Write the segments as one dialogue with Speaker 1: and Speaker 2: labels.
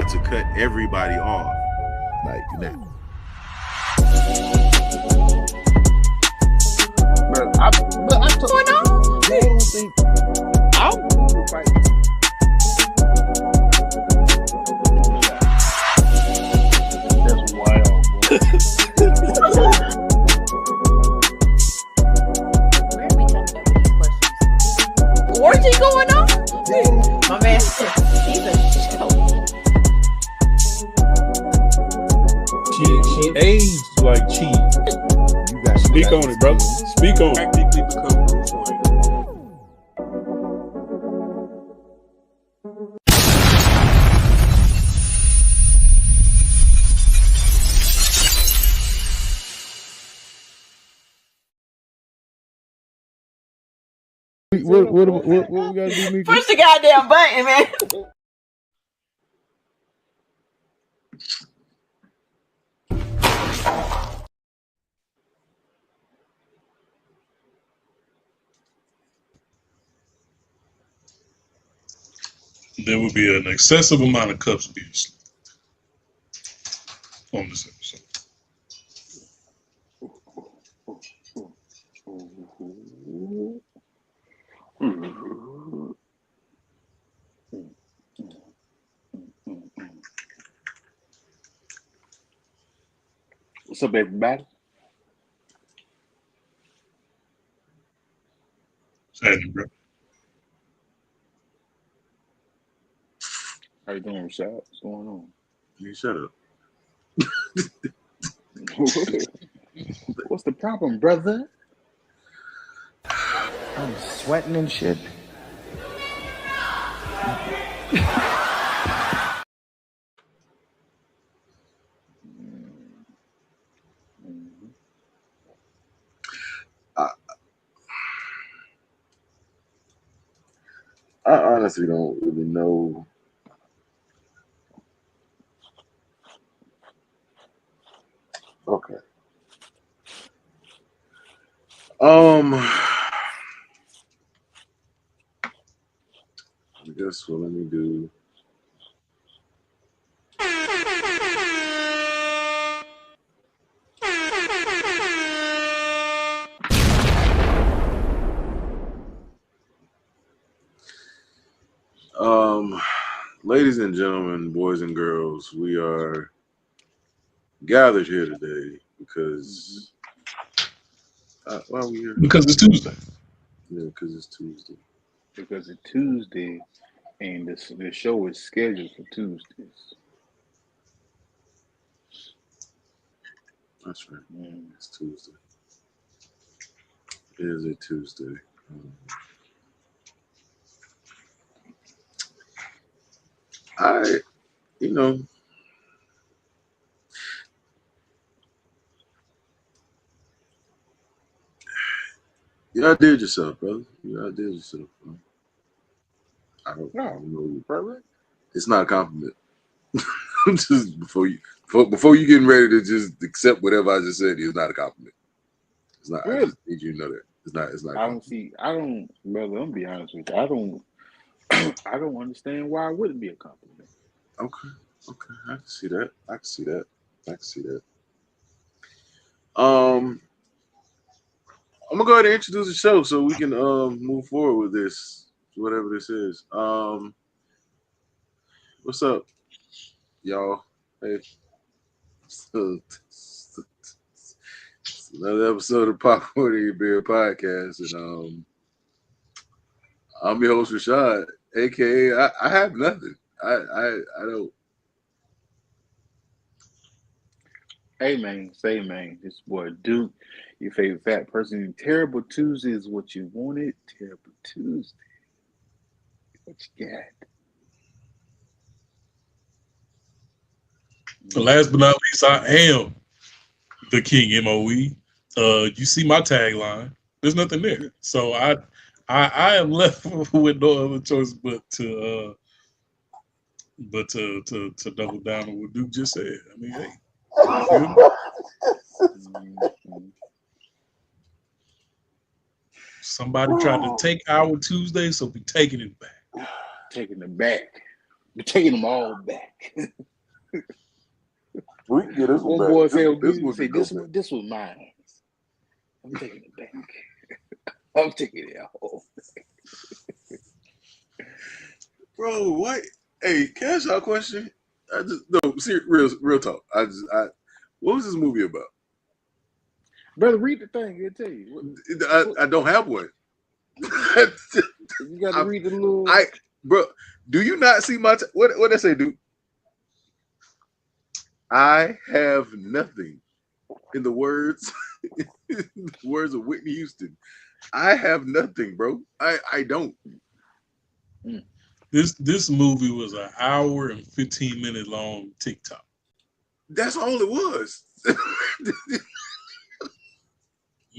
Speaker 1: to cut everybody off. Like that.
Speaker 2: But I told you, I don't think I'll fight. That's wild, bro.
Speaker 3: Orgy going on? My man, he's a joke.
Speaker 4: She aged like cheap.
Speaker 5: You got
Speaker 4: Speak on it, brother. Speak on it.
Speaker 6: Practically become Bruce Wayne.
Speaker 5: What we gotta do, Mika?
Speaker 3: Push the goddamn button, man.
Speaker 4: There will be an excessive amount of cups being slipped on this episode.
Speaker 2: What's up, everybody?
Speaker 4: Sadly, bro.
Speaker 2: How you doing, Rashad? What's going on?
Speaker 1: You shut up.
Speaker 2: What's the problem, brother?
Speaker 5: I'm sweating and shit.
Speaker 1: I honestly don't really know. Okay. I guess what let me do. Ladies and gentlemen, boys and girls, we are gathered here today because why are we here?
Speaker 4: Because it's Tuesday.
Speaker 1: Yeah, because it's Tuesday.
Speaker 2: Because it's Tuesday, and the show is scheduled for Tuesdays.
Speaker 1: That's right. It's Tuesday. It is a Tuesday. You outdid yourself, brother. You outdid yourself, bro. I don't know.
Speaker 2: Brother?
Speaker 1: It's not a compliment. Just before you getting ready to just accept whatever I just said, it's not a compliment. It's not.
Speaker 2: Really?
Speaker 1: I just need you to know that. It's not.
Speaker 2: Brother, I'm gonna be honest with you. I don't understand why it wouldn't be a compliment.
Speaker 1: Okay. I can see that. I'm gonna go ahead and introduce the show so we can move forward with this, whatever this is. What's up, y'all? Hey, so, it's another episode of Popcorn and Your Beer podcast, and I'm your host Rashad, aka I have nothing. I don't.
Speaker 2: Hey man, this boy Duke, your favorite fat person. Terrible Tuesday is what you wanted. Terrible Tuesday. What you got?
Speaker 4: Last but not least, I am the King MOE. You see my tagline. There's nothing there. So I am left with no other choice but to double down on what Duke just said. I mean, hey. Somebody tried to take our Tuesday, so we taking it back.
Speaker 2: Taking it back. We're taking them all back.
Speaker 1: We can get this one
Speaker 2: One
Speaker 1: back.
Speaker 2: boy
Speaker 1: This
Speaker 2: said,
Speaker 1: one can go
Speaker 2: this
Speaker 1: back.
Speaker 2: one, this was mine. I'm taking it back. I'm taking it out.
Speaker 1: Bro, what? Hey, can I ask y'all a question? Real talk. What was this movie about?
Speaker 2: Brother, read the thing. He'll tell you.
Speaker 1: I don't have one.
Speaker 2: You got to read the little.
Speaker 1: Bro, do you not see my what did I say, dude? I have nothing. In the words, of Whitney Houston, I have nothing, bro. I don't.
Speaker 4: This movie was an hour and 15-minute long TikTok.
Speaker 1: That's all it was.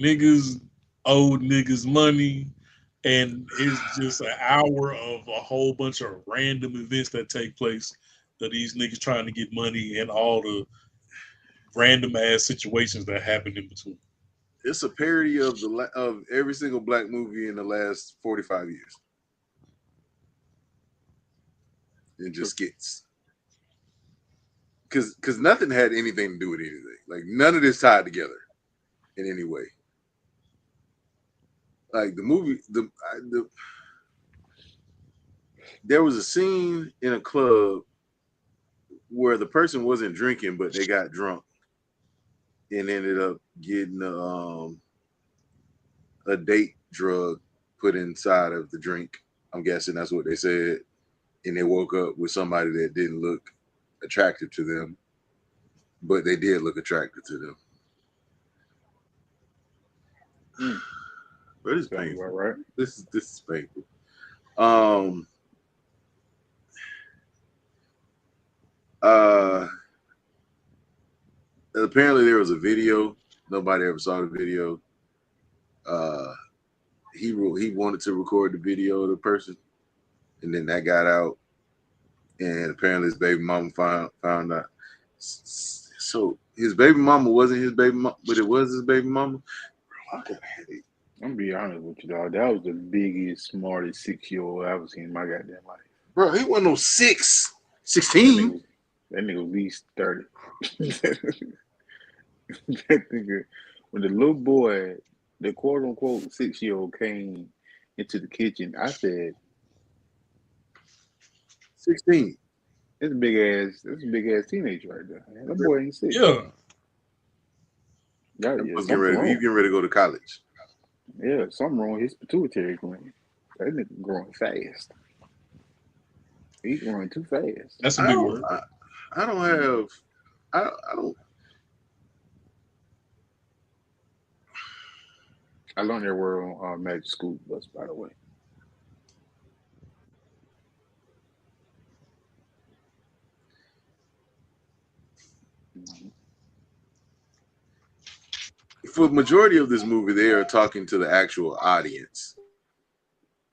Speaker 4: Niggas owed niggas money, and it's just an hour of a whole bunch of random events that take place of these niggas trying to get money and all the random ass situations that happened in between.
Speaker 1: It's a parody of of every single black movie in the last 45 years. It just skits. Because nothing had anything to do with anything. Like none of this tied together in any way. Like the movie, there was a scene in a club where the person wasn't drinking, but they got drunk and ended up getting a date drug put inside of the drink. I'm guessing that's what they said. And they woke up with somebody that didn't look attractive to them, but they did look attractive to them. But it's painful.
Speaker 2: Right?
Speaker 1: This is painful. Apparently there was a video. Nobody ever saw the video. He wanted to record the video of the person, and then that got out, and apparently his baby mama found out. So his baby mama wasn't his baby mama, but it was his baby mama. Bro, I got a headache.
Speaker 2: I'm gonna be honest with you, dog. That was the biggest, smartest 6-year-old I've ever seen in my goddamn life.
Speaker 1: Bro, he wasn't no 16.
Speaker 2: That nigga was at least 30. That nigga, when the little boy, the quote unquote 6-year-old came into the kitchen, I said,
Speaker 1: 16.
Speaker 2: That's a big ass teenager right there. Man. That boy ain't 6.
Speaker 4: Yeah.
Speaker 2: Yeah,
Speaker 1: He's getting ready to go to college.
Speaker 2: Yeah, something wrong with his pituitary gland. That nigga growing fast. He's growing too fast.
Speaker 4: That's a big word.
Speaker 1: I
Speaker 2: learned that word on Magic School Bus, by the way.
Speaker 1: For the majority of this movie, they are talking to the actual audience.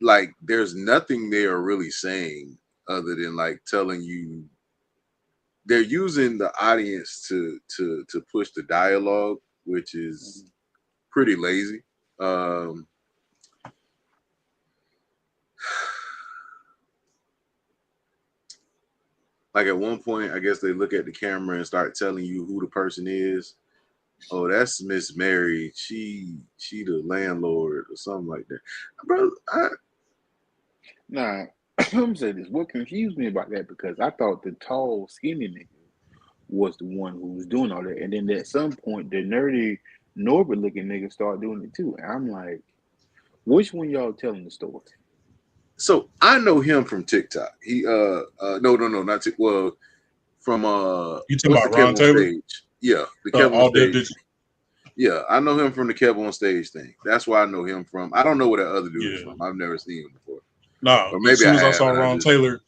Speaker 1: Like, there's nothing they are really saying other than like telling you. They're using the audience to push the dialogue, which is pretty lazy. Like at one point, I guess they look at the camera and start telling you who the person is. Oh, that's Miss Mary. She the landlord or something like that. Bro,
Speaker 2: Nah, I'm saying this. What confused me about that, because I thought the tall, skinny nigga was the one who was doing all that. And then at some point, the nerdy, Norbert looking nigga started doing it too. And I'm like, which one y'all telling the story?
Speaker 1: So I know him from TikTok. He no, not TikTok. Well, from
Speaker 4: you talking about Ron Taylor?
Speaker 1: Stage. Yeah, the Kev
Speaker 4: All
Speaker 1: on Stage.
Speaker 4: Digital.
Speaker 1: Yeah, I know him from the Kev on Stage thing. That's why I know him from. I don't know where that other dude is
Speaker 4: Yeah.
Speaker 1: from. I've never seen him before.
Speaker 4: No,
Speaker 1: Or maybe
Speaker 4: as soon as I saw
Speaker 1: have,
Speaker 4: Ron Taylor,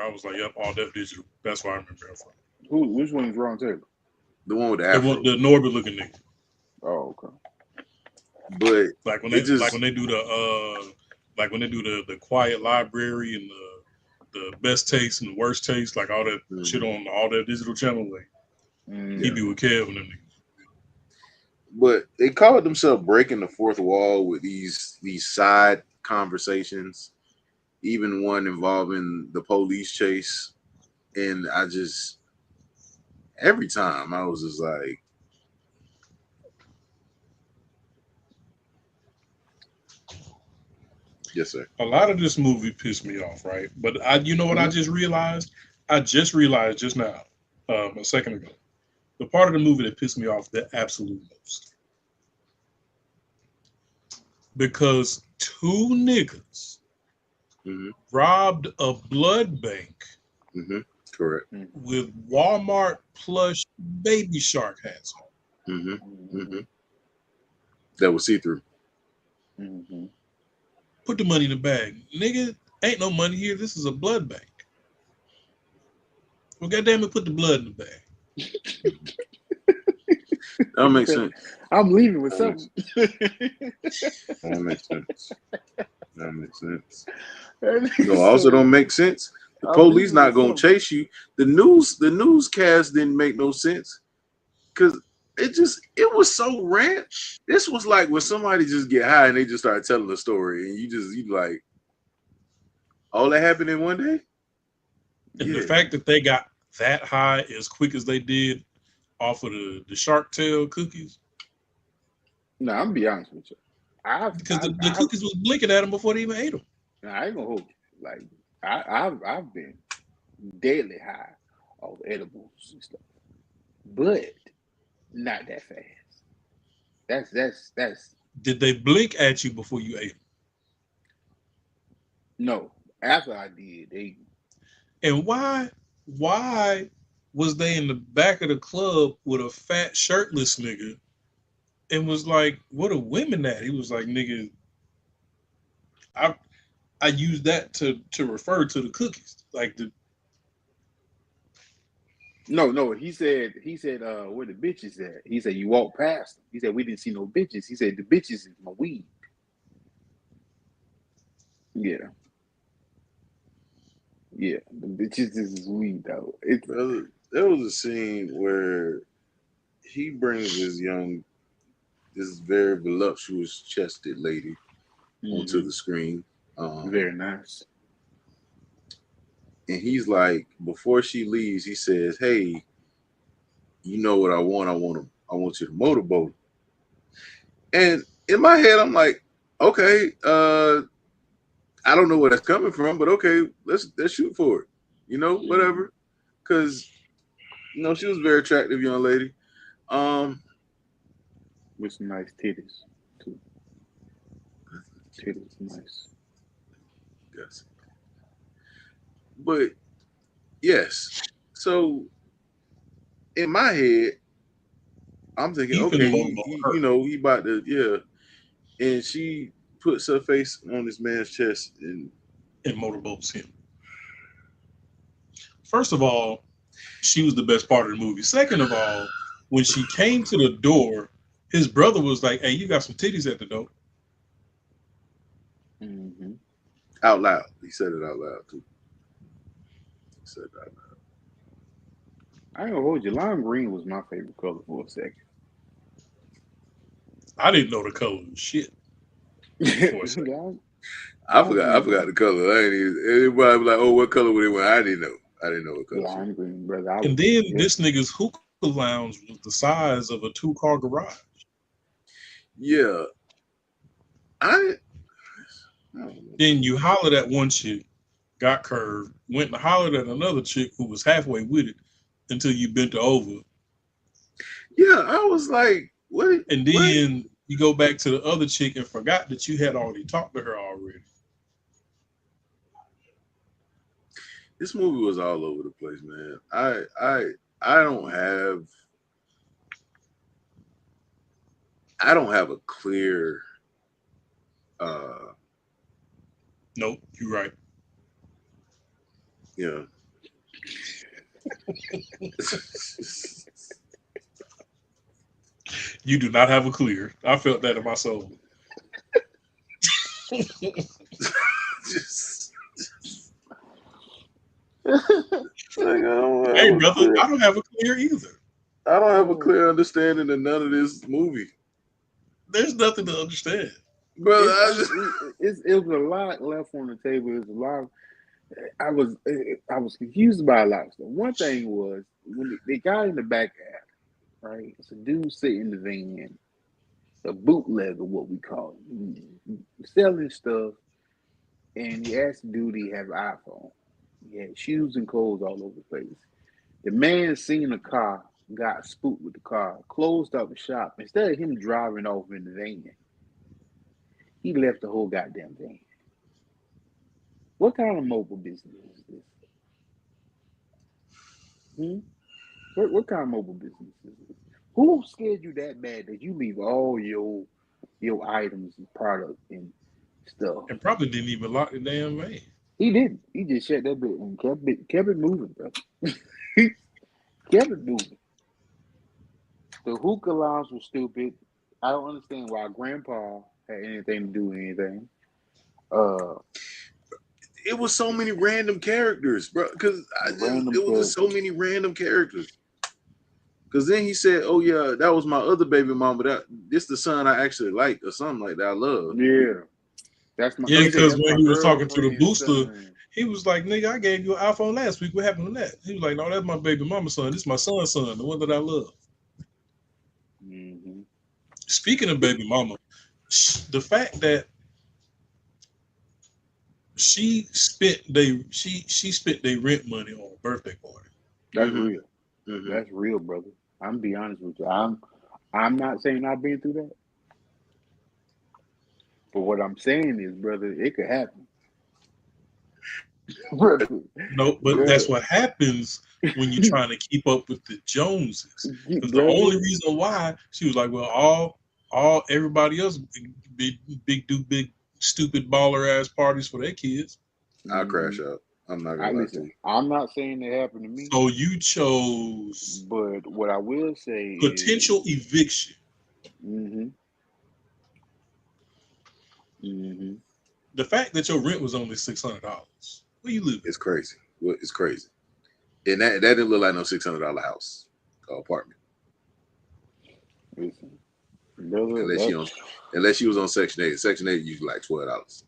Speaker 4: I was like, "Yep, All Def Digital." That's why I remember him from.
Speaker 2: Which one is Ron Taylor?
Speaker 1: The one with the afro.
Speaker 4: The Norbert looking nigga.
Speaker 2: Oh, okay.
Speaker 1: But
Speaker 4: Like when
Speaker 1: it
Speaker 4: they
Speaker 1: just-
Speaker 4: like when they do the Quiet Library and the best taste and the worst taste, like all that shit on All That Digital channel. Like he be with Kev and them niggas.
Speaker 1: But they called themselves breaking the fourth wall with these side conversations. even one involving the police chase, and I just every time I was just like, yes, sir.
Speaker 4: A lot of this movie pissed me off, right? But you know what I just realized? I just realized just now, a second ago, the part of the movie that pissed me off the absolute most. Because two niggas robbed a blood bank
Speaker 1: Correct.
Speaker 4: with Walmart plush baby shark hats on.
Speaker 1: That was see through.
Speaker 4: Put the money in the bag. Nigga, ain't no money here. This is a blood bank. Well, goddamn it, put the blood in the bag.
Speaker 1: That makes sense.
Speaker 2: I'm leaving with something.
Speaker 1: That makes sense. That makes sense. No, also don't make sense. The police not gonna chase you. The newscast didn't make no sense because it was so random. This was like when somebody just get high and they just start telling a story and you like, all that happened in one day.
Speaker 4: And the fact that they got that high as quick as they did off of the Shark Tail cookies.
Speaker 2: No, I'm gonna be honest with you.
Speaker 4: Because the cookies was blinking at them before they even ate them.
Speaker 2: I ain't gonna hold you. Like I've been deadly high off edibles and stuff, but not that fast. That's.
Speaker 4: Did they blink at you before you ate them?
Speaker 2: No. After I did, they.
Speaker 4: And why was they in the back of the club with a fat shirtless nigga and was like, what are women at? He was like, nigga, I use that to refer to the cookies. Like the
Speaker 2: No, he said where the bitches at? He said you walk past them. He said we didn't see no bitches. He said the bitches is my weed. Yeah. Yeah, the bitches is weed though.
Speaker 1: There was a scene where he brings this very voluptuous chested lady onto the screen.
Speaker 2: Very nice.
Speaker 1: And he's like, before she leaves, he says, "Hey, you know what I want? I want you to motorboat." And in my head, I'm like, okay, I don't know where that's coming from, but okay, let's shoot for it. You know, whatever. Because, you know, she was a very attractive young lady.
Speaker 2: With some nice titties, too. Titties, nice.
Speaker 1: Yes. But, yes. So, in my head, I'm thinking, okay, he about to, yeah. And she puts her face on this man's chest and
Speaker 4: motorboats him. First of all, she was the best part of the movie. Second of all, when she came to the door, his brother was like, "Hey, you got some titties at the door."
Speaker 1: Out loud. He said it out loud too. He said it out loud.
Speaker 2: I ain't gonna hold you. Lime green was my favorite color for a second.
Speaker 4: I didn't know the color of shit.
Speaker 1: I forgot the color. I ain't even, everybody was like, "Oh, what color would it wear?" I didn't know what color.
Speaker 2: Lime green, brother.
Speaker 4: And then this nigga's hookah lounge was the size of a 2-car garage.
Speaker 1: Yeah.
Speaker 4: Then you hollered at one chick, got curved, went and hollered at another chick who was halfway with it until you bent her over.
Speaker 1: Yeah, I was like, what?
Speaker 4: And then you go back to the other chick and forgot that you had already talked to her already.
Speaker 1: This movie was all over the place, man. I don't have a clear
Speaker 4: Nope, you're right.
Speaker 1: Yeah.
Speaker 4: You do not have a clear. I felt that in my soul. Hey, brother, I don't have a clear either.
Speaker 1: I don't have a clear understanding of none of this movie.
Speaker 4: There's nothing to understand.
Speaker 1: Brother, I just,
Speaker 2: It was a lot left on the table. It was a lot. I was confused by a lot of stuff. One thing was when they got in the back alley, right? It's a dude sitting in the van, a bootlegger, what we call it, selling stuff, and he asked the dude he had an iPhone. He had shoes and clothes all over the place. The man seen the car, got spooked with the car, closed up the shop. Instead of him driving off in the van, he left the whole goddamn van. What kind of mobile business is this? What kind of mobile business is this? Who scared you that bad that you leave all your items and product and stuff?
Speaker 4: And probably didn't even lock the damn van.
Speaker 2: He didn't. He just shut that bit and kept it moving, bro. Kept it moving. The hookah lounge was stupid. I don't understand why Grandpa had anything to do with anything.
Speaker 1: it was so many random characters, bro. Because it was just so many random characters. Because then he said, "Oh yeah, that was my other baby mama. This the son I actually like, or something like that. I love."
Speaker 2: Yeah, that's my.
Speaker 4: Yeah, because when he was talking to the
Speaker 2: girlfriend's
Speaker 4: booster,
Speaker 2: son.
Speaker 4: he was like, "Nigga, I gave you an iPhone last week. What happened to that?" He was like, "No, that's my baby mama's son. This is my son's son, the one that I love."
Speaker 2: Mm-hmm.
Speaker 4: Speaking of baby mama, the fact that she spent their rent money on a birthday party.
Speaker 2: That's
Speaker 1: Mhm.
Speaker 2: real.
Speaker 1: Mhm.
Speaker 2: That's real, brother. I'm be honest with you. I'm not saying I've been through that, but what I'm saying is, brother, it could happen. Brother,
Speaker 4: No, but
Speaker 2: yeah.
Speaker 4: that's what happens when you're trying to keep up with the Joneses. Because the
Speaker 2: Brother.
Speaker 4: only reason why she was like, well, all everybody else big stupid baller ass parties for their kids.
Speaker 1: I'll crash out. I'm not gonna lie to
Speaker 2: Listen,
Speaker 1: you.
Speaker 2: I'm not saying it happened to me,
Speaker 4: So you chose
Speaker 2: but what I will say
Speaker 4: potential eviction.
Speaker 2: is,
Speaker 4: The fact that your rent was only $600. Where you live?
Speaker 1: It's crazy. It's crazy. And that didn't look like no $600 house or apartment.
Speaker 2: listen, brother,
Speaker 1: Unless she was on Section 8. Section 8 usually like $12.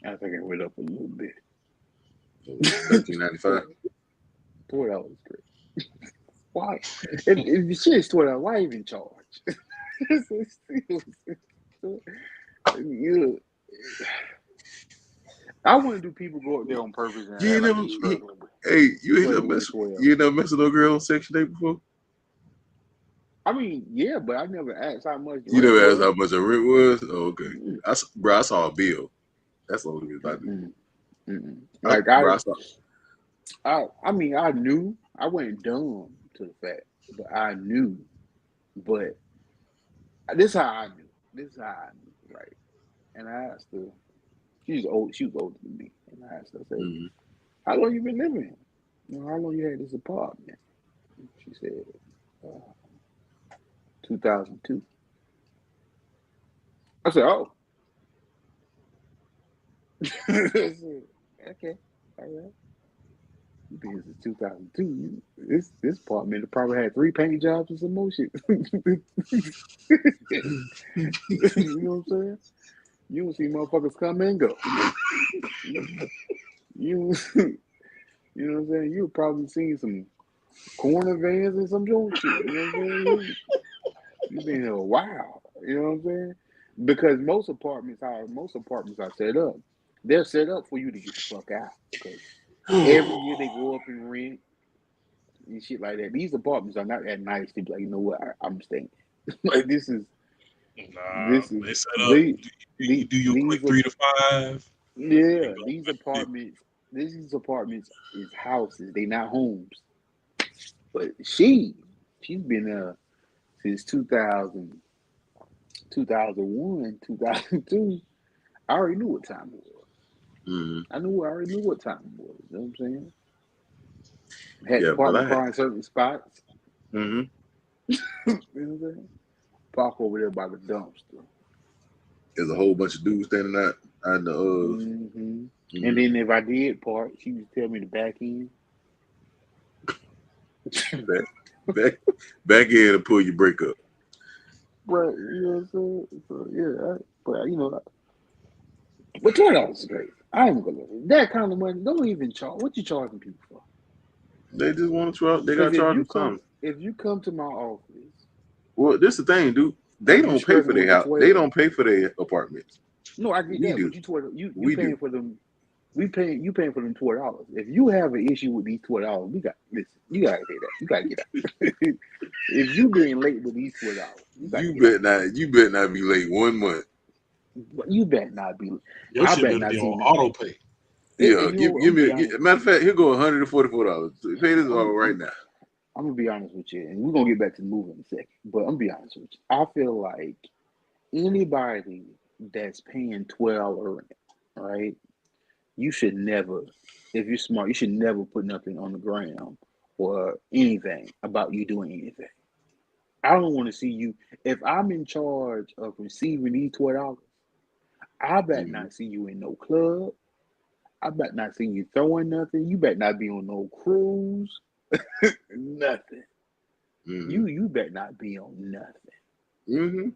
Speaker 2: I think it went up a little bit.
Speaker 1: $13.95.
Speaker 2: $12 is great. Why? If the shit is $12, why even charge? I wonder, do people go up there on purpose and
Speaker 1: You
Speaker 2: act like
Speaker 1: never-
Speaker 2: they struggling with?
Speaker 1: Hey, you ain't
Speaker 2: Struggling
Speaker 1: never
Speaker 2: with 12.
Speaker 1: messed with no girl on Section 8 before?
Speaker 2: I mean, yeah, but I never asked how much.
Speaker 1: You never asked how much her rent was? Oh, okay.
Speaker 2: Mm-mm.
Speaker 1: I saw a bill. That's the only reason I did.
Speaker 2: Mm-mm.
Speaker 1: Like
Speaker 2: Like
Speaker 1: I
Speaker 2: I mean, I knew. I wasn't dumb to the fact, but I knew. But this is how I knew. Right? And I asked her. She was older than me, and I asked her, I said,
Speaker 1: Mhm.
Speaker 2: "How long you been living here? You know, how long you had this apartment?" She said, 2002. I said, "Oh." I said, okay, all right. Because in 2002, this apartment probably had 3 paint jobs and some more shit. You know what I'm saying? You don't see motherfuckers come and go. You know what I'm saying? You probably seen some corner vans and some joint shit. You know what I'm saying? You've been here a while. You know what I'm saying? Because most apartments are set up. They're set up for you to get the fuck out. Because every year they go up in rent and shit like that. These apartments are not that nice to be like, you know what, I'm staying. Like this is
Speaker 4: Nah,
Speaker 2: This is-
Speaker 4: they set up.
Speaker 2: they-
Speaker 4: You do your quick
Speaker 2: these
Speaker 4: 3 to 5.
Speaker 2: yeah, these apartments is houses. They not homes. But she's been there since 2000, 2001, 2002. I already knew what time it was.
Speaker 1: Mhm.
Speaker 2: I already knew what time it was. You know what I'm saying? Had
Speaker 1: Yeah,
Speaker 2: to park
Speaker 1: but
Speaker 2: the car in certain spots.
Speaker 1: Mhm.
Speaker 2: You know what I'm saying? Park over there by the dumpster.
Speaker 1: There's a whole bunch of dudes standing out in the
Speaker 2: Mm-hmm. And then if I did park, she would tell me to back in.
Speaker 1: back in and pull your brake up.
Speaker 2: But you know what I'm saying? So yeah, but you know, but $20 is great. I ain't gonna that kind of money. Don't even charge. What you charging people for?
Speaker 1: They just want to charge. They got
Speaker 2: Because
Speaker 1: to charge them something.
Speaker 2: if you come to my office,
Speaker 1: Well, this is the thing, dude. They
Speaker 2: and you
Speaker 1: don't pay for
Speaker 2: struggling
Speaker 1: their
Speaker 2: with the
Speaker 1: house. They
Speaker 2: 12,
Speaker 1: don't pay for their apartments.
Speaker 2: no, I get
Speaker 1: We
Speaker 2: that.
Speaker 1: do.
Speaker 2: But you
Speaker 1: We
Speaker 2: paying
Speaker 1: do.
Speaker 2: for them. You paying for them $12. If you have an issue with these $12, listen. You gotta say that. You gotta get out. If you being late with these $12, you gotta
Speaker 1: You
Speaker 2: get out.
Speaker 1: bet not. You bet not be late 1 month.
Speaker 2: You better not be.
Speaker 4: Your
Speaker 2: I
Speaker 4: shit
Speaker 2: bet
Speaker 4: better
Speaker 2: not
Speaker 4: be
Speaker 2: see
Speaker 4: on
Speaker 2: me.
Speaker 4: auto pay.
Speaker 1: Yeah,
Speaker 2: And
Speaker 1: give
Speaker 2: I'm
Speaker 1: me.
Speaker 2: gonna be honest.
Speaker 1: Matter of fact, here go $144. Pay this all right
Speaker 2: I'm,
Speaker 1: now.
Speaker 2: I'm gonna be honest with you, and we're gonna get back to the movie in a second. But I'm gonna be honest with you. I feel like anybody that's paying 12 or rent, right? You should never, if you're smart, you should never put nothing on the ground or anything about you doing anything. I don't want to see you. If I'm in charge of receiving these $12, I bet
Speaker 1: Mhm.
Speaker 2: not see you in no club. I bet not see you throwing nothing. You bet not be on no cruise. Nothing.
Speaker 1: Mhm.
Speaker 2: You bet not be on nothing.
Speaker 1: Mhm.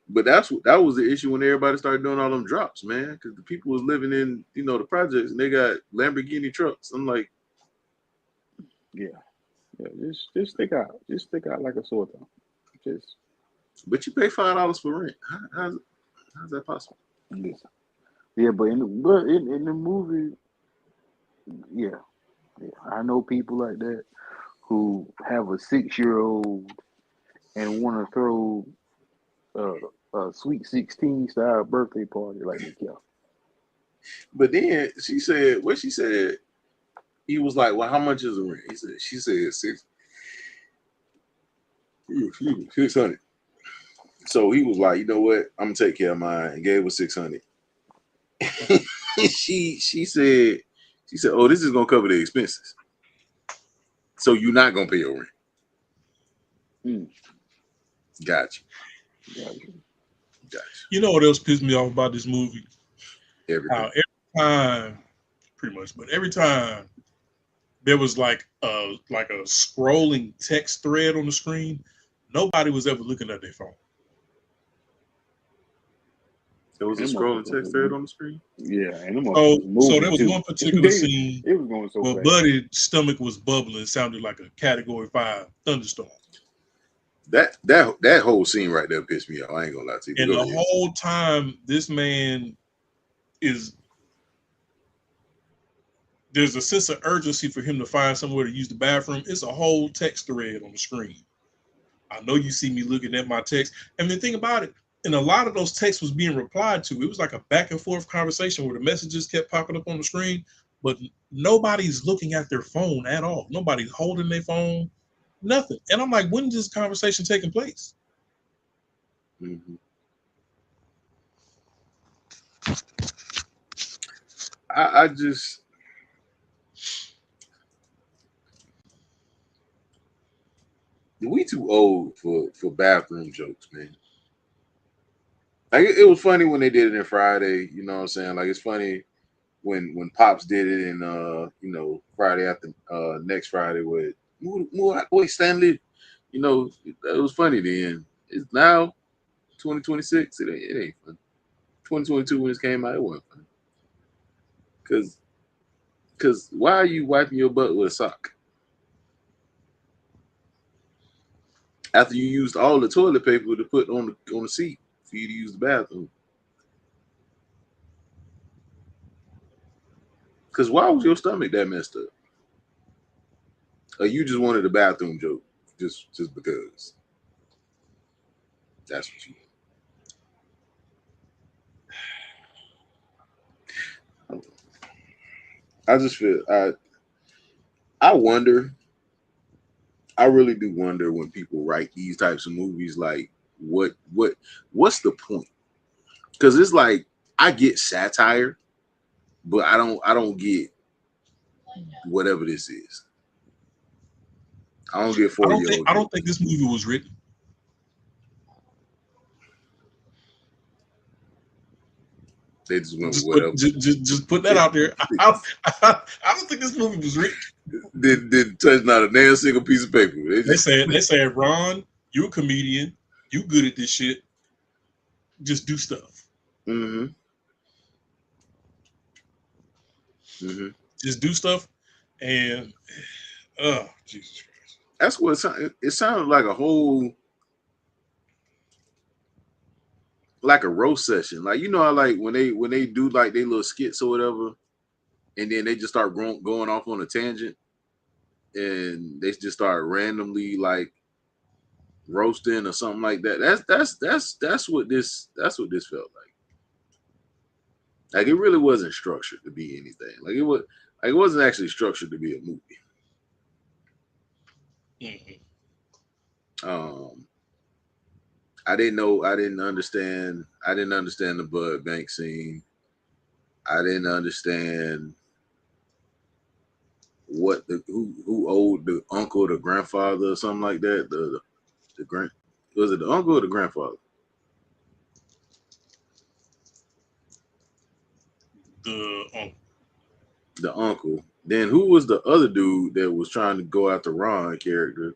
Speaker 1: But that was the issue when everybody started doing all them drops, man. Because the people was living in the projects and they got Lamborghini trucks. I'm like,
Speaker 2: Yeah. Just stick out. Just stick out like a sore thumb. Just
Speaker 1: but you pay $5 for rent. How's that possible?
Speaker 2: listen. Yeah, but in the movie, yeah, I know people like that who have a 6-year-old and want to throw a Sweet 16 style birthday party like Nick Young.
Speaker 1: But then she said, what she said, he was like, well, how much is the rent? She said 600. So he was like, you know what? I'm gonna take care of mine, and gave her 600. she said, oh, this is gonna cover the expenses. So you're not gonna pay your rent. Gotcha.
Speaker 4: You know what else pissed me off about this movie?
Speaker 1: Everything.
Speaker 4: How every time, pretty much, but every time there was like a scrolling text thread on the screen, nobody was ever looking at their phone.
Speaker 1: There was a scrolling text thread on the screen.
Speaker 2: Yeah, and
Speaker 4: so there was one particular scene
Speaker 2: it was going so
Speaker 4: where
Speaker 2: fast.
Speaker 4: Buddy's stomach was bubbling, sounded like a Category 5 thunderstorm.
Speaker 1: That whole scene right there pissed me off. I ain't gonna lie to you.
Speaker 4: And the whole time, this man there's a sense of urgency for him to find somewhere to use the bathroom. It's a whole text thread on the screen. I know you see me looking at my text. And the thing about it, and a lot of those texts was being replied to. It was like a back and forth conversation where the messages kept popping up on the screen, but nobody's looking at their phone at all. Nobody's holding their phone, nothing. And I'm like, when is this conversation taking place?
Speaker 1: Mm-hmm. I just we too old for bathroom jokes, man. Like it was funny when they did it in Friday, you know what I'm saying? Like it's funny when Pops did it in Friday after next Friday with wait Stanley, it was funny then. It's now 2026, it ain't fun. 2022 when this came out, it wasn't fun. Cause why are you wiping your butt with a sock? After you used all the toilet paper to put on the seat for you to use the bathroom. Cause why was your stomach that messed up? Or you just wanted a bathroom joke just because? That's what you want. I just feel I wonder. I really do wonder when people write these types of movies, like what's the point? Because it's like I get satire, but I don't get whatever this is. I don't get 4-year-old.
Speaker 4: I don't think this movie was written.
Speaker 1: They just went with whatever.
Speaker 4: Just put that out there. I don't think this movie was written.
Speaker 1: Didn't touch not a damn single piece of paper.
Speaker 4: They said, Ron, you're a comedian. You good at this shit. Just do stuff.
Speaker 1: Mm-hmm. Mm-hmm.
Speaker 4: Just do stuff, and oh Jesus Christ!
Speaker 1: That's what it sounded like a whole, like a roast session. Like, you know how like when they do like they little skits or whatever, and then they just start going off on a tangent, and they just start randomly like roasting or something like that. That's what this felt like. Like, it really wasn't structured to be anything. Like, it wasn't actually structured to be a movie.
Speaker 4: Mm-hmm.
Speaker 1: I didn't understand the Bud Bank scene. I didn't understand what who owed the uncle, the grandfather, or something like that. Was it the uncle or the grandfather? The uncle. Then who was the other dude that was trying to go after Ron character?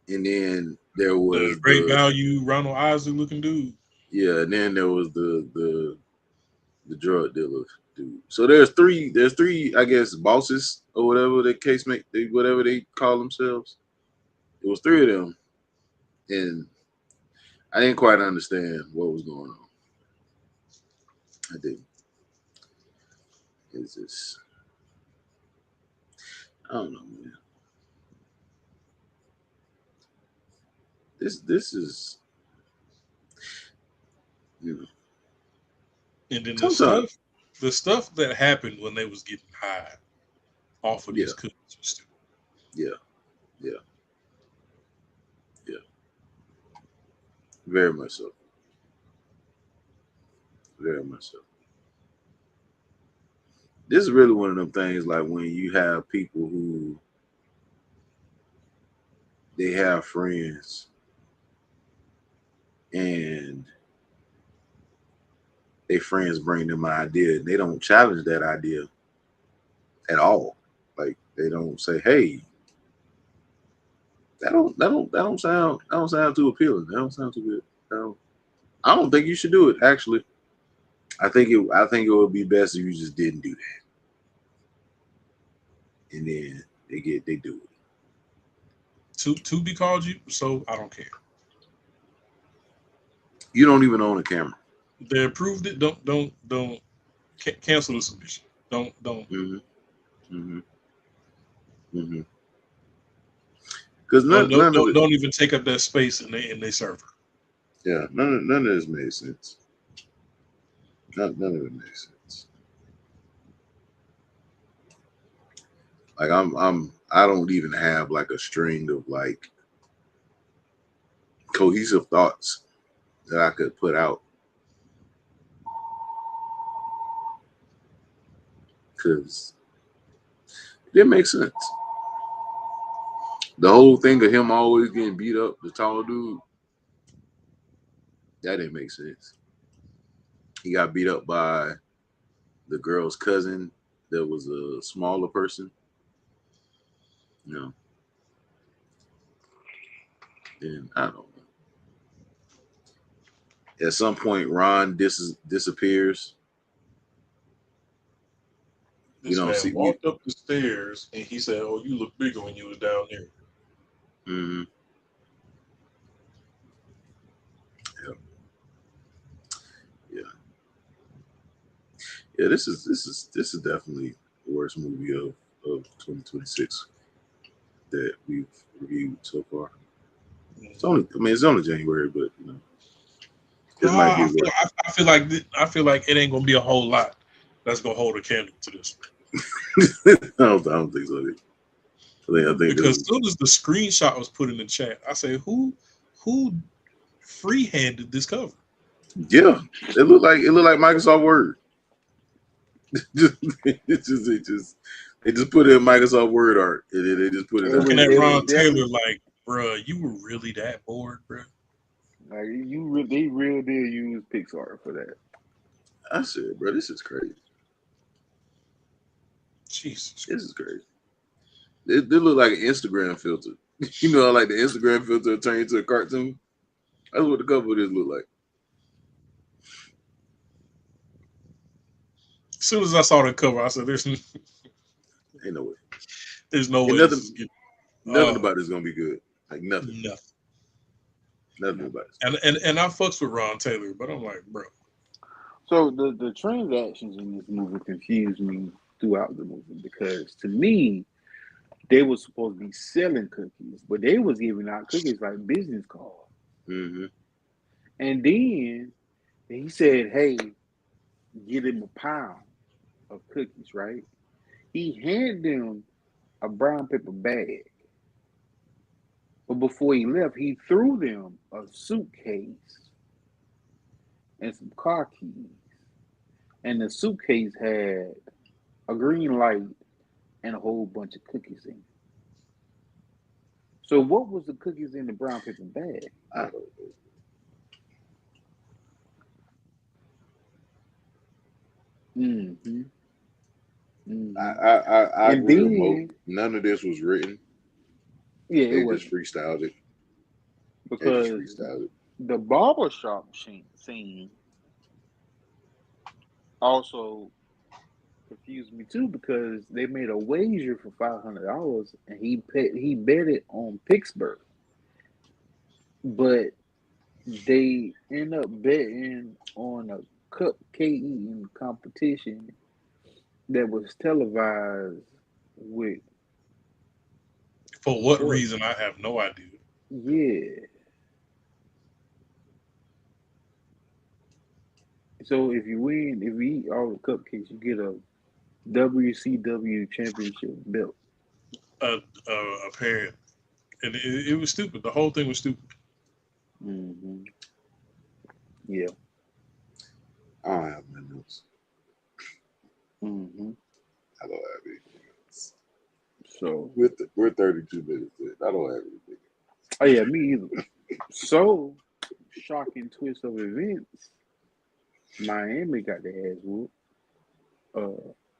Speaker 1: And then there was
Speaker 4: the great value Ronald Isley looking dude.
Speaker 1: Yeah, and then there was the drug dealer dude. So there's three, I guess, bosses or whatever the case whatever they call themselves. It was three of them, and I didn't quite understand what was going on. I didn't. It's just, I don't know, man. This is, you know.
Speaker 4: And then the stuff that happened when they was getting high off of these cookies was stupid.
Speaker 1: Yeah. Very much so. Very much so. This is really one of them things, like when you have people who they have friends and their friends bring them an idea and they don't challenge that idea at all. Like, they don't say, "Hey, that don't sound too appealing. That don't sound too good. I don't think you should do it. Actually, I think it would be best if you just didn't do that." And then they do it.
Speaker 4: To be called you, so I don't care.
Speaker 1: You don't even own a camera.
Speaker 4: They approved it. Don't cancel the submission. Don't.
Speaker 1: Because
Speaker 4: don't even take up that space in their server.
Speaker 1: Yeah, none of this made sense. None of it made sense. Like, I don't even have like a string of like cohesive thoughts that I could put out. Because it didn't make sense. The whole thing of him always getting beat up, the tall dude, that didn't make sense. He got beat up by the girl's cousin that was a smaller person. And I don't know. At some point, Ron disappears.
Speaker 4: This man walked up the stairs and he said, "Oh, you look bigger when you was down there."
Speaker 1: Mm-hmm. Yeah. This is definitely the worst movie of 2026 that we've reviewed so far. It's only January, but
Speaker 4: I feel like it ain't gonna be a whole lot that's gonna hold a candle to this.
Speaker 1: I don't think so. I think
Speaker 4: because as soon as the screenshot was put in the chat, I say, who free-handed this cover?
Speaker 1: Yeah, it looked like Microsoft Word. they just put it in Microsoft Word art, and they just put it.
Speaker 4: Looking at Ron Taylor, like, bruh, you were really that bored, bruh.
Speaker 2: Like, they really did use Pixar for that.
Speaker 1: I said, bro, this is crazy.
Speaker 4: Jesus,
Speaker 1: this is crazy. They look like an Instagram filter. You know, like the Instagram filter turn into a cartoon. That's what the cover of this look like.
Speaker 4: As soon as I saw the cover, I said, "There's
Speaker 1: Ain't no way.
Speaker 4: no way."
Speaker 1: Nothing,
Speaker 4: This is good.
Speaker 1: nothing about it's gonna be good. Like nothing. Nothing about it.
Speaker 4: And I fucks with Ron Taylor, but I'm like, bro.
Speaker 2: So the transactions in this movie confused me throughout the movie because to me, they were supposed to be selling cookies, but they was giving out cookies like business cards.
Speaker 1: Mm-hmm.
Speaker 2: And then he said, "Hey, get him a pound of cookies." Right? He handed them a brown paper bag, but before he left, he threw them a suitcase and some car keys. And the suitcase had a green light and a whole bunch of cookies in it. So what was the cookies in the brown paper bag?
Speaker 1: I don't know.
Speaker 2: Mm-hmm. Mm-hmm.
Speaker 1: I
Speaker 2: And
Speaker 1: agree with
Speaker 2: then,
Speaker 1: Mo. None of this was written.
Speaker 2: yeah,
Speaker 1: They
Speaker 2: it was
Speaker 1: just freestyled it. They just
Speaker 2: because
Speaker 1: freestyled it.
Speaker 2: the barbershop scene also confused me too because they made a wager for $500 and he bet it on Pittsburgh, but they end up betting on a cupcake eating competition that was televised with
Speaker 4: For what
Speaker 2: what?
Speaker 4: reason, I have no idea.
Speaker 2: Yeah. So if you eat all the cupcakes, you get a WCW championship belt.
Speaker 4: Apparent, and it was stupid. The whole thing was stupid.
Speaker 2: Mm-hmm. Yeah.
Speaker 1: I don't have my notes.
Speaker 2: Mm-hmm.
Speaker 1: I don't have anything else.
Speaker 2: So,
Speaker 1: We're 32 minutes in. I don't have anything.
Speaker 2: oh yeah, me either. So, shocking twist of events. Miami got their ass whooped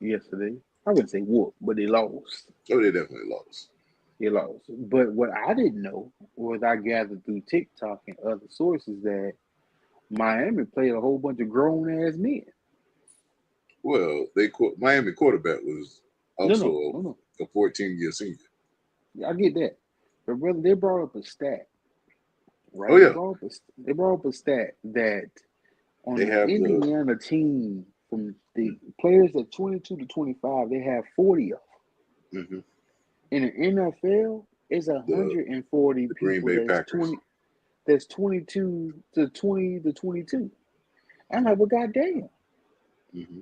Speaker 2: yesterday. I wouldn't say whooped, but they lost.
Speaker 1: Oh, they definitely lost.
Speaker 2: They lost. But what I didn't know was I gathered through TikTok and other sources that Miami played a whole bunch of grown ass men.
Speaker 1: Well, Miami quarterback was also
Speaker 2: No.
Speaker 1: a 14-year senior.
Speaker 2: I get that. But brother, they brought up a stat. Right?
Speaker 1: Oh, yeah.
Speaker 2: They brought up a stat that on
Speaker 1: They
Speaker 2: the
Speaker 1: have
Speaker 2: Indiana team from the players at 22 to 25, they have 40 of them.
Speaker 1: Mm-hmm.
Speaker 2: In the NFL, it's 140
Speaker 1: Green
Speaker 2: people
Speaker 1: Bay
Speaker 2: that's
Speaker 1: Packers.
Speaker 2: 22 to 20 to 22. I'm like, well, goddamn.
Speaker 1: Mm-hmm.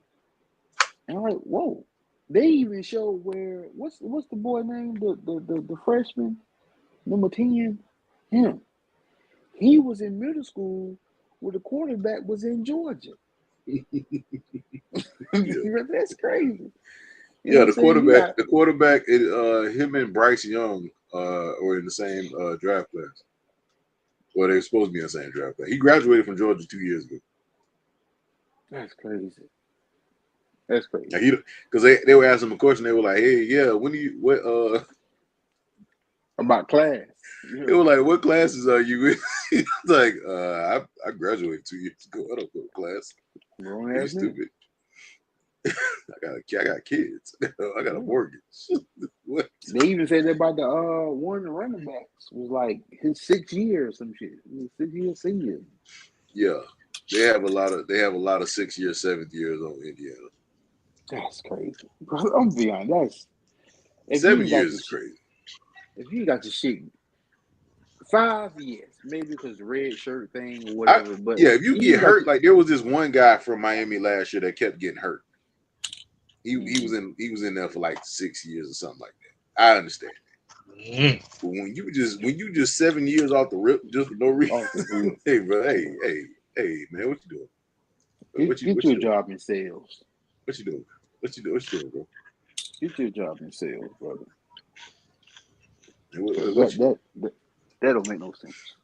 Speaker 2: And I'm like, whoa. They even show where what's the boy name? The freshman, number 10? Him. He was in middle school where the quarterback was in Georgia. That's crazy. You know
Speaker 1: Yeah, the quarterback, him and Bryce Young were in the same draft class. Well, they were supposed to be in the same draft class. He graduated from Georgia 2 years ago.
Speaker 2: That's crazy. That's crazy.
Speaker 1: Because they were asking him a question. They were like, "Hey, yeah, when do you what
Speaker 2: about class?"
Speaker 1: They were like, "What classes are you in?" He's like, I graduated 2 years ago. I don't go to class. You're stupid. I got kids. I got a mortgage. What?
Speaker 2: They even said that about the one of the running backs was like his 6 years, some shit. 6 year senior.
Speaker 1: Yeah, they have a lot of 6 years, 7 years on Indiana.
Speaker 2: That's crazy. I'm be honest.
Speaker 1: 7 years is crazy.
Speaker 2: If you got your shit 5 years, maybe because the red shirt thing or whatever. But
Speaker 1: yeah, if you get hurt, like there was this one guy from Miami last year that kept getting hurt. He was in there for like 6 years or something like that. I understand that. But when you just 7 years off the rip just for no reason, hey bro, hey man, what you doing?
Speaker 2: Get your job in sales.
Speaker 1: What you doing? What you doing, bro?
Speaker 2: Get your job in sales, brother. That don't make no sense.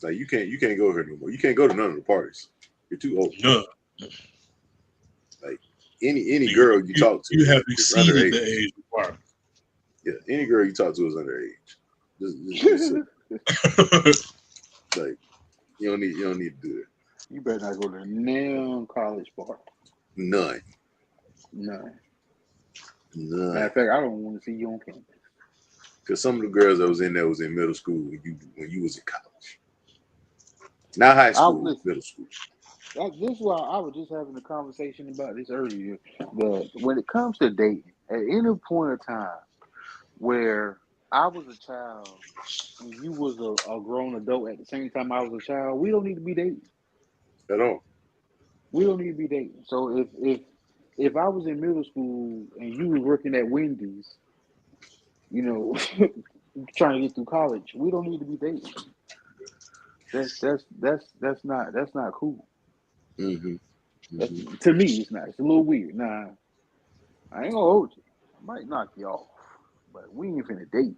Speaker 1: Like you can't go here no more. You can't go to none of the parties. You're too old.
Speaker 4: No.
Speaker 1: Like any girl you talk to,
Speaker 4: you have exceeded the age requirement.
Speaker 1: Yeah, any girl you talk to is underage. Just like you don't need to do that.
Speaker 2: You better not go to no college party.
Speaker 1: None.
Speaker 2: None. Matter of fact, I don't want to see you on campus.
Speaker 1: Because some of the girls that was in there was in middle school when you was in college. Not high school, middle school.
Speaker 2: This is why I was just having a conversation about this earlier. That when it comes to dating, at any point of time where I was a child and you was a grown adult at the same time I was a child, we don't need to be dating.
Speaker 1: At all.
Speaker 2: We don't need to be dating. So if I was in middle school and you was working at Wendy's, you know, trying to get through college, we don't need to be dating. That's not cool. To me, it's not. It's a little weird. Nah, I ain't gonna hold you. I might knock you off, but we ain't finna date.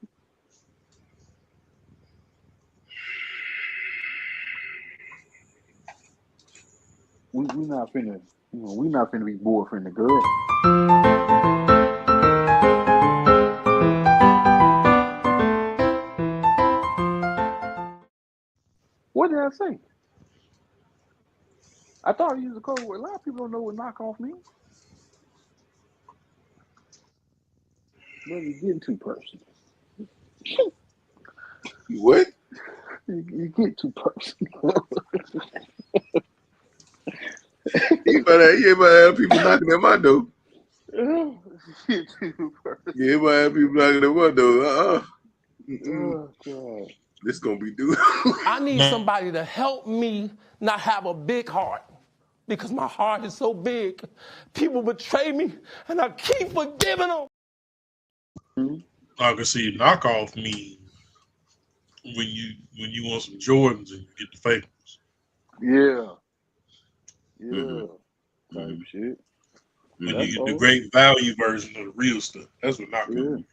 Speaker 2: We not finna, we not finna be boyfriend and girl. What did I say? I thought I used a code word. A lot of people don't know what knockoff means. But you're getting too personal.
Speaker 1: What?
Speaker 2: You get too personal.
Speaker 1: You better have people knocking at my door.
Speaker 2: You get too personal.
Speaker 1: Yeah, you might have people knocking at my door.
Speaker 2: Oh, God.
Speaker 1: This gonna be due.
Speaker 6: I need somebody to help me not have a big heart because my heart is so big. People betray me and I keep forgiving them.
Speaker 4: I can see knockoff mean when you want some Jordans and you get the fake ones.
Speaker 2: Yeah. Type shit.
Speaker 4: When you get the great value version of the real stuff. That's what knockoff means.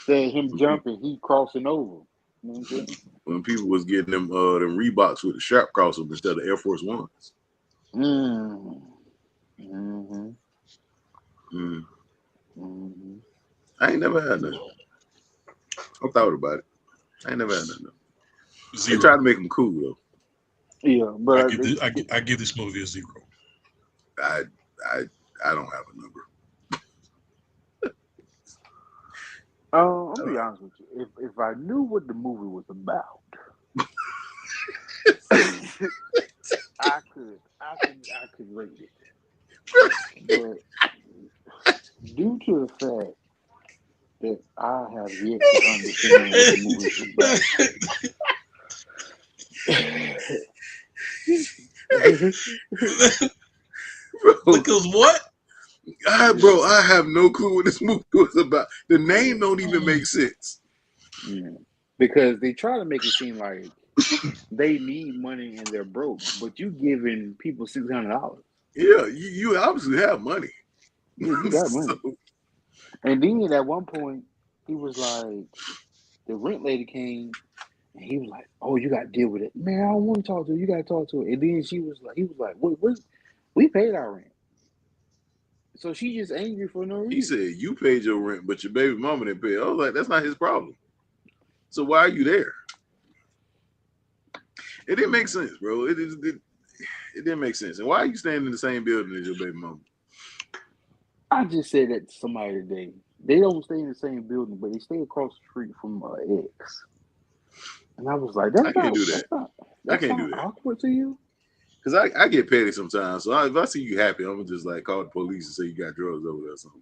Speaker 2: Saying him jumping, he crossing over. You know what I'm saying?
Speaker 1: When people was getting them Reeboks with the strap across them instead of Air Force Ones. I ain't never had none. I thought about it. I ain't never had none. They try to make them cool though.
Speaker 2: Yeah, but
Speaker 4: I give this movie a 0.
Speaker 1: I don't have a number.
Speaker 2: I'll be honest with you. If I knew what the movie was about, I could rate it. But due to the fact that I have yet to understand what the movie is about.
Speaker 4: Because what?
Speaker 1: I have no clue what this movie was about. The name don't even make sense.
Speaker 2: Yeah. Because they try to make it seem like they need money and they're broke, but you giving people $600.
Speaker 1: Yeah, you obviously have money.
Speaker 2: Yeah, you got money. And then at one point, he was like, the rent lady came, and he was like, "Oh, you got to deal with it, man. I don't want to talk to her. You got to talk to her." And then he was like, "Wait, we paid our rent." So she just angry for no reason.
Speaker 1: He said, "You paid your rent, but your baby mama didn't pay." I was like, "That's not his problem. So why are you there?" It didn't make sense, bro. It didn't make sense. And why are you staying in the same building as your baby mama?
Speaker 2: I just said that to somebody today. They don't stay in the same building, but they stay across the street from X. And I was like,
Speaker 1: I can't do that. I can't do that.
Speaker 2: Awkward to you?
Speaker 1: Because I get petty sometimes. So if I see you happy, I'm going to just like call the police and say you got drugs over there or something.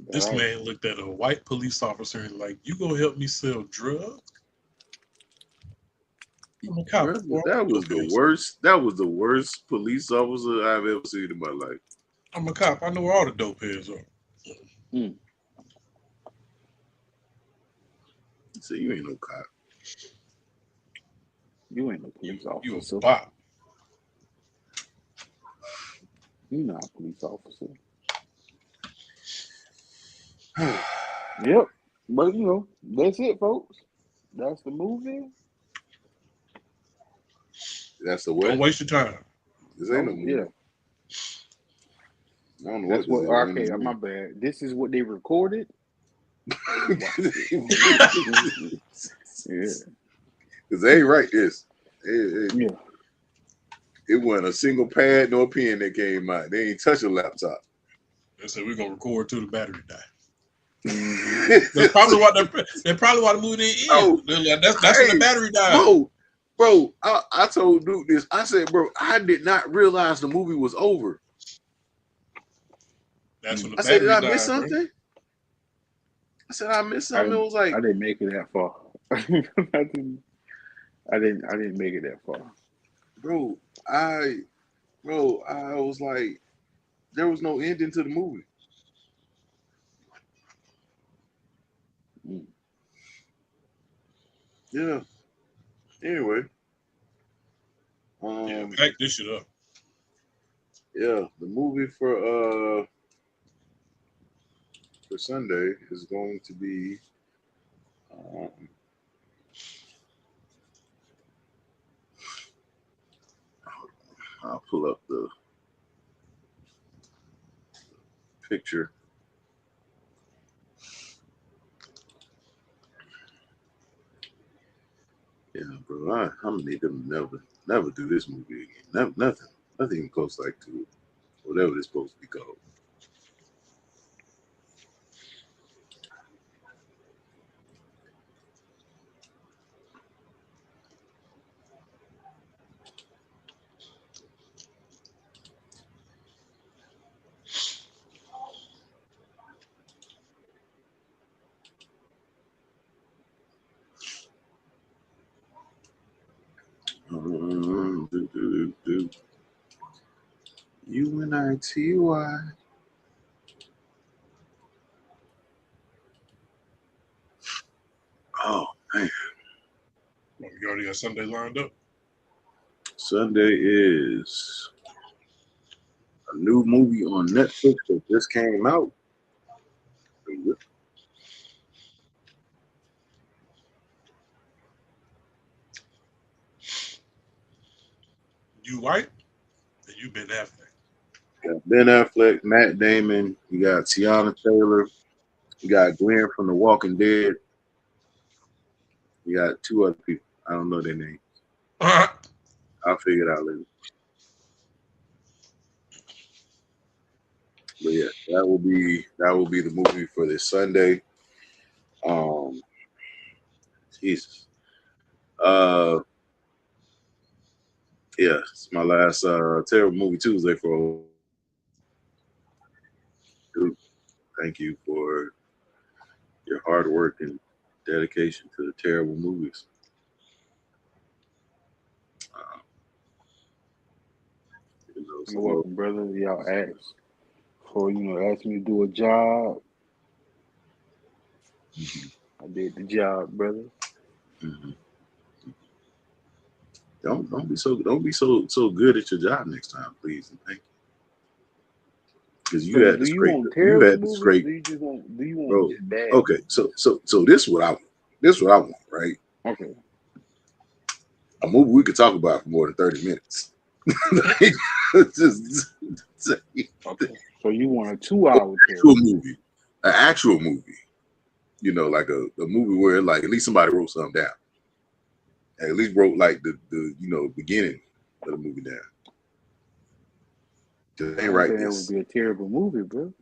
Speaker 4: This man looked at a white police officer and like, "You gonna help me sell drugs?" I'm a cop.
Speaker 1: That was the worst. That was the worst police officer I've ever seen in my life.
Speaker 4: I'm a cop. I know where all the dope heads are.
Speaker 1: So you ain't no cop.
Speaker 2: You ain't no police officer.
Speaker 4: You a bop.
Speaker 2: You not a police officer. Yep. But you know, that's it, folks. That's the movie.
Speaker 1: That's the way.
Speaker 4: Don't waste your time.
Speaker 1: This ain't no movie.
Speaker 2: Yeah.
Speaker 1: I don't know
Speaker 2: That's
Speaker 1: what
Speaker 2: what.
Speaker 1: this
Speaker 2: Okay,
Speaker 1: is.
Speaker 2: my bad. This is what they recorded. Yeah,
Speaker 1: Because they ain't write this.
Speaker 2: yeah.
Speaker 1: It wasn't a single pad nor pen that came out. They ain't touch a laptop.
Speaker 4: They said we're gonna record till the battery die.
Speaker 2: Mm-hmm.
Speaker 4: That's probably what they probably why the movie didn't end.
Speaker 1: Oh,
Speaker 4: Like, that's when the
Speaker 1: hey,
Speaker 4: battery died.
Speaker 1: bro, I told Duke this. I said, bro, I did not realize the movie was over.
Speaker 4: That's when the
Speaker 1: I said, did
Speaker 4: battery
Speaker 1: I miss
Speaker 4: died, bro.
Speaker 1: something? I said, I missed
Speaker 2: I
Speaker 1: something. It was like,
Speaker 2: didn't make it that far. I didn't make it that far.
Speaker 1: bro, I was like, there was no ending to the movie. Yeah. Anyway.
Speaker 4: Yeah, pack this shit up.
Speaker 1: Yeah, the movie for Sunday is going to be I'll pull up the picture. Yeah, bro, I'm gonna need them to never do this movie again. Nothing even close like to whatever it's supposed to be called. UNITY. Oh man,
Speaker 4: Well, you already got Sunday lined up.
Speaker 1: Sunday is a new movie on Netflix that just came out.
Speaker 4: You white and you Ben Affleck.
Speaker 1: You got Ben Affleck, Matt Damon. You got Tiana Taylor. You got Glenn from The Walking Dead. You got two other people. I don't know their names. I'll figure it out later. But yeah, that will be the movie for this Sunday. Jesus. Yeah, it's my last terrible movie Tuesday for. Dude, thank you for your hard work and dedication to the terrible movies.
Speaker 2: You're welcome, brother. Y'all asked for asked me to do a job. I did the job, brother.
Speaker 1: Mm-hmm. Don't be so good at your job next time, please and thank you. Because you had this great. You had this great.
Speaker 2: Do you want
Speaker 1: bro,
Speaker 2: just bad?
Speaker 1: Okay, so this is what I want. This is what I want, right?
Speaker 2: Okay.
Speaker 1: A movie we could talk about for more than 30 minutes. just
Speaker 2: okay. So you want a 2-hour
Speaker 1: movie, an actual movie, like a movie where like at least somebody wrote something down. At least wrote like the beginning of the movie down. They ain't right.
Speaker 2: That would be a terrible movie, bro.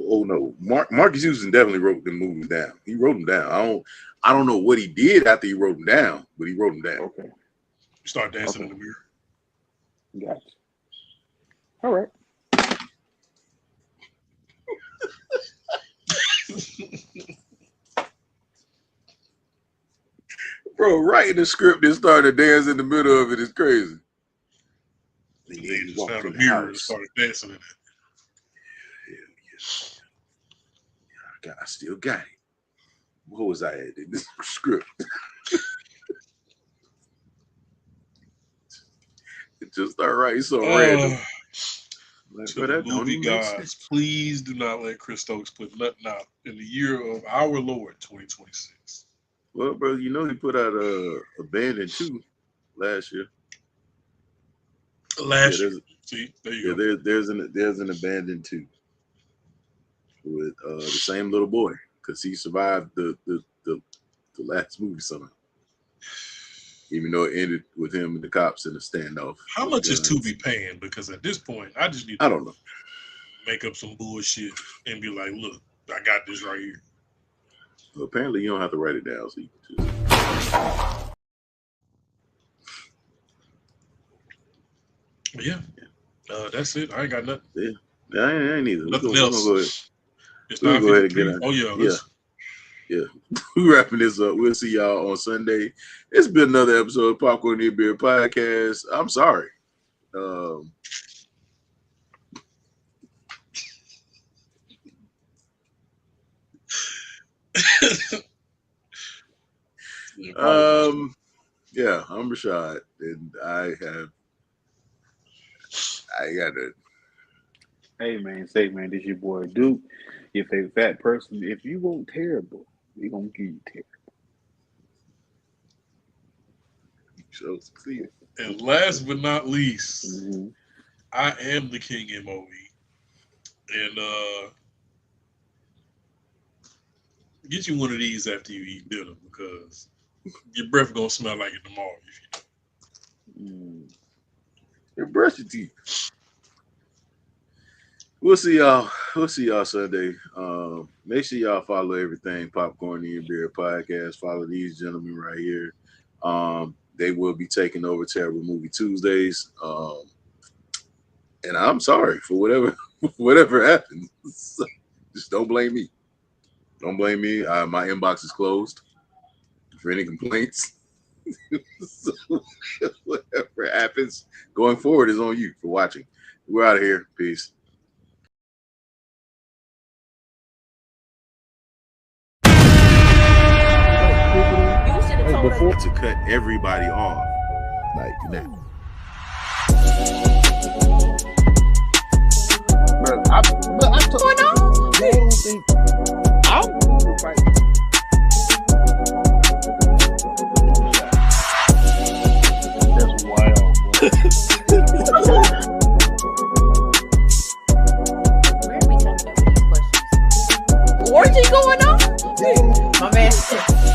Speaker 1: Oh no, Marcus Houston definitely wrote the movies down. He wrote them down. I don't know what he did after he wrote them down, but he wrote them down.
Speaker 2: Okay.
Speaker 4: You start dancing in the mirror.
Speaker 2: Gotcha. All right.
Speaker 1: Bro, writing the script and starting to dance in the middle of it is crazy.
Speaker 4: They just found a mirror and started dancing in it.
Speaker 1: Yeah, I still got it. What was I at in this script? It just started writing so random.
Speaker 4: To the movie gods, please do not let Chris Stokes put nothing out in the year of our Lord 2026.
Speaker 1: Well, bro, he put out a Abandoned 2 last year.
Speaker 4: Last
Speaker 1: Yeah,
Speaker 4: year. See, there you go.
Speaker 1: Yeah, there's an abandoned 2 with the same little boy because he survived the last movie somehow. Even though it ended with him and the cops in a standoff.
Speaker 4: How
Speaker 1: with
Speaker 4: much is
Speaker 1: guns.
Speaker 4: Tubi paying? Because at this point, I just need
Speaker 1: I
Speaker 4: to
Speaker 1: don't know.
Speaker 4: make up some bullshit and be like, look, I got this right here.
Speaker 1: Well, apparently, you don't have to write it down, so you can just.
Speaker 4: But yeah, that's it. I ain't got nothing.
Speaker 1: Yeah, I ain't either.
Speaker 4: Nothing
Speaker 1: We're
Speaker 4: else.
Speaker 1: gonna go ahead.
Speaker 4: It's
Speaker 1: We'll go ahead and
Speaker 4: 9:53.
Speaker 1: get out.
Speaker 4: Oh yeah,
Speaker 1: Yeah. We're wrapping this up. We'll see y'all on Sunday. It's been another episode of Popcorn and Beer Podcast. I'm sorry. Yeah, I'm Rashad, and I got it.
Speaker 2: Hey man, say man, this your boy Duke. Your favorite fat person. If you want terrible, we gonna give you terrible.
Speaker 1: So succeed.
Speaker 4: And last but not least,
Speaker 2: Mm-hmm.
Speaker 4: I am the King MOE. And get you one of these after you eat dinner because your breath gonna smell like it tomorrow if you don't.
Speaker 1: And brush your teeth. We'll see y'all. We'll see y'all Sunday. Make sure y'all follow everything Popcorn and Beer Podcast. Follow these gentlemen right here. They will be taking over Terrible Movie Tuesdays. And I'm sorry for whatever happened. Just don't blame me. Don't blame me. My inbox is closed for any complaints. So whatever happens going forward is on you for watching. We're out of here. Peace.
Speaker 3: You should have told us.
Speaker 1: To cut everybody off like now.
Speaker 3: What's going on?
Speaker 2: That's wild.
Speaker 3: Where are we talking about these questions? Orgy going on? My man,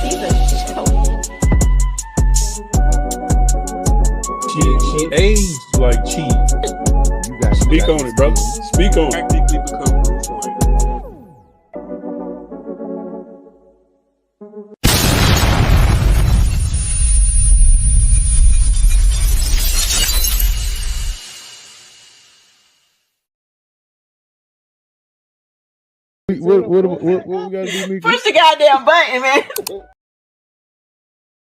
Speaker 3: he's a joke.
Speaker 7: She aged like cheese. Speak on it, brother. Speak on it.
Speaker 4: Practically become Bruce Wayne.
Speaker 5: What we gotta do, Mika?
Speaker 3: Push the goddamn button, man.